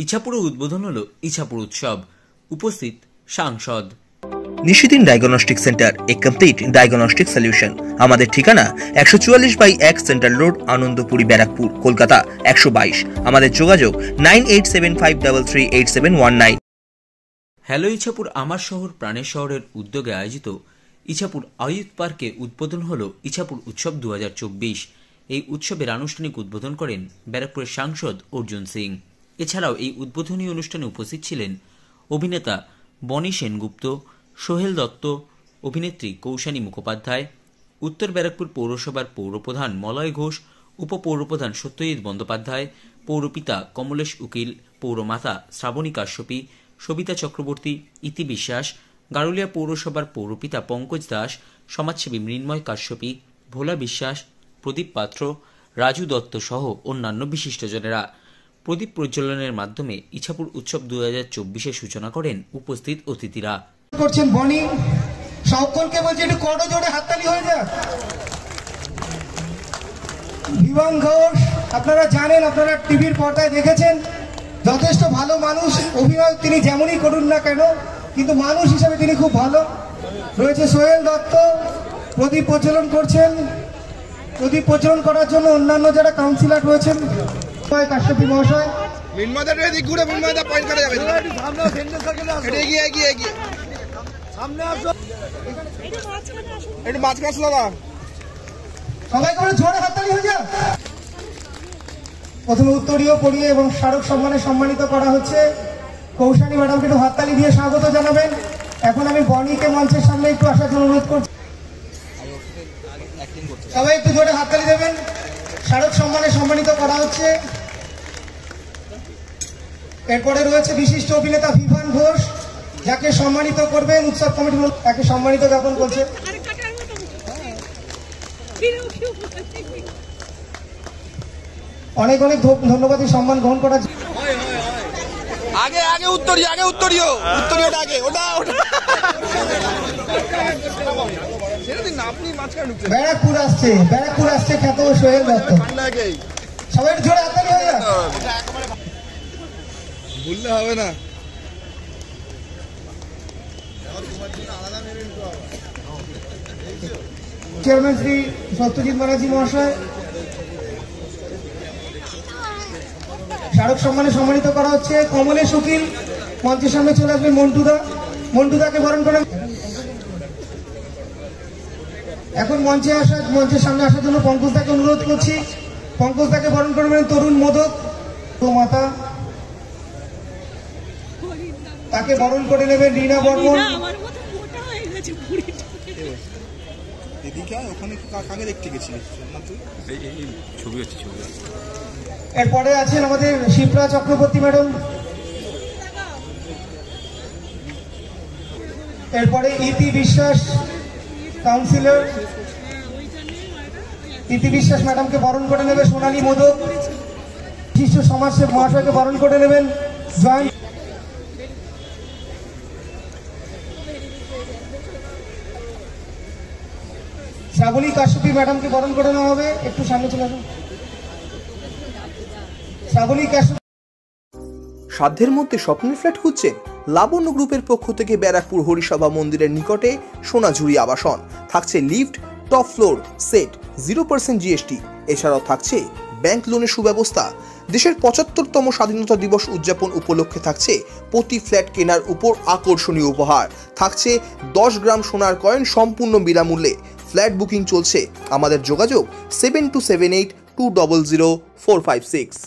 ইছাপুরে উদ্বোধন হলো ইছাপুর উৎসব। উপস্থিত সাংসদ। নিশিদিন ডায়াগনস্টিক সেন্টার, এ কমপ্লিট ডায়াগনস্টিক সলিউশন। আমাদের ঠিকানা 144/1 সেন্ট্রাল রোড, আনন্দপুরি, ব্যারাকপুর, কলকাতা 122। আমাদের যোগাযোগ 9875338719। হ্যালো ইছাপুর আমার শহর প্রাণের শহরের উদ্যোগে আয়োজিত ইছাপুর আয়ুথ পার্কে উদ্বোধন হলো ইছাপুর উৎসব 2024। এই উৎসবের আনুষ্ঠানিক উদ্বোধন করেন ব্যারাকপুরের সাংসদ অর্জুন সিং। এছাড়াও এই উদ্বোধনী অনুষ্ঠানে উপস্থিত ছিলেন অভিনেতা বনি সেনগুপ্ত, সোহেল দত্ত, অভিনেত্রী কৌশানী মুখোপাধ্যায়, উত্তর ব্যারাকপুর পৌরসভার পৌরপ্রধান মলয় ঘোষ, উপপৌরপ্রধান সত্যজিৎ বন্দ্যোপাধ্যায়, পৌরপিতা কমলেশ উকিল, পৌরমাতা শ্রাবণী কাশ্যপী, সবিতা চক্রবর্তী, ইতি বিশ্বাস, গারুলিয়া পৌরসভার পৌরপিতা পঙ্কজ দাস, সমাজসেবী মৃন্ময় কাশ্যপী, ভোলা বিশ্বাস, প্রদীপ পাত্র, রাজু দত্ত সহ অন্যান্য বিশিষ্টজনেরা। প্রদীপ প্রজ্বলনের মাধ্যমে ইছাপুর উৎসব 2024-এর সূচনা করেন উপস্থিত অতিথিরা। করছেন বনি, সকলকে বলছে একটু করো জোরে হাততালি হয়ে যাক। বিমান ঘোষ, আপনারা জানেন, আপনারা টিভির পর্দায় দেখেছেন, যথেষ্ট ভালো মানুষ। অভিনয় তিনি যেমনই করুন না কেন, কিন্তু মানুষ হিসেবে তিনি খুব ভালো। রয়েছে সোহেল দত্ত, প্রদীপ প্রজ্বলন করছেন। প্রদীপ প্রজ্বলন করার জন্য অন্যান্য যারা কাউন্সিলর রয়েছেন, কাশ্যপী মহাশয়, সবাই করে জোরে হাততালি হয়ে যাক। প্রথমে উত্তরীয় পড়িয়ে এবং স্মারক সম্মানে সম্মানিত করা হচ্ছে। কৌশানী ম্যাডামকে একটু হাততালি দিয়ে স্বাগত জানাবেন। এখন আমি বনিকে মঞ্চের সামনে একটু আসার জন্য অনুরোধ করছি। সবাই একটু জোরে হাততালি দেবেন। স্মারক সম্মানে সম্মানিত করা হচ্ছে। এরপরে রয়েছে বিশিষ্ট অভিনেতা বিমান ঘোষ, যাকে সম্মানিত করবেন উৎসব কমিটি, তাকে সম্মানিত জ্ঞাপন করছে। অনেক অনেক ধন্যবাদ সম্মান গ্রহণ করার জন্য। ব্যারাকপুর আসছে খ্যাত সোহেল দত্ত। সবাই জোরে হাততালি হয়ে যাক। ভুললে হবে না। চেয়ারম্যান শ্রী সত্যজিৎ ব্যানার্জি মহাশয়, স্মারক সম্মানে সম্মানিত করা হচ্ছে। কমলেশ উকিল, মঞ্চের সামনে চলে আসবেন। মন্টুদাকে বরণ করেন। এখন মঞ্চের সামনে আসার জন্য পঙ্কজদাকে অনুরোধ করছি। পঙ্কজদাকে বরণ করবেন তরুণ মোদক মাতা, তাকে বরণ করে নেবেন রীনা বর্মন। এরপরে আছেন আমাদের শিপ্রা চক্রবর্তী ম্যাডাম। এরপরে ইতি বিশ্বাস কাউন্সিলর, ইতি বিশ্বাস ম্যাডামকে বরণ করে নেবে সোনালী মোদক। বিশিষ্ট সমাজসেবক মহাশয়কে বরণ করে নেবেন জয়েন্ট। শ্রাবণী কাশ্যপী ম্যাডামকে বরণ করে নেওয়া হবে। একটু সামনে চলে আসুন। শ্রাবণী কাশ্যপী। সাধ্যের মধ্যে স্বপ্নের ফ্ল্যাট খুঁজছেন? লাবণ্য গ্রুপের পক্ষ থেকে ব্যারাকপুর হরিসভা মন্দিরের নিকটে সোনাঝুরি আবাসন। থাকছে lift, top floor set, 0% GST। এছাড়াও থাকছে ব্যাংক লোনের সুব্যবস্থা। দেশের 75তম স্বাধীনতা দিবস উদযাপন উপলক্ষে থাকছে প্রতি ফ্ল্যাট কেনার উপর আকর্ষণীয় উপহার। থাকছে 10 গ্রাম সোনার কয়েন সম্পূর্ণ বিনামূল্যে। ফ্ল্যাট বুকিং চলছে। আমাদের যোগাযোগ 7278200456।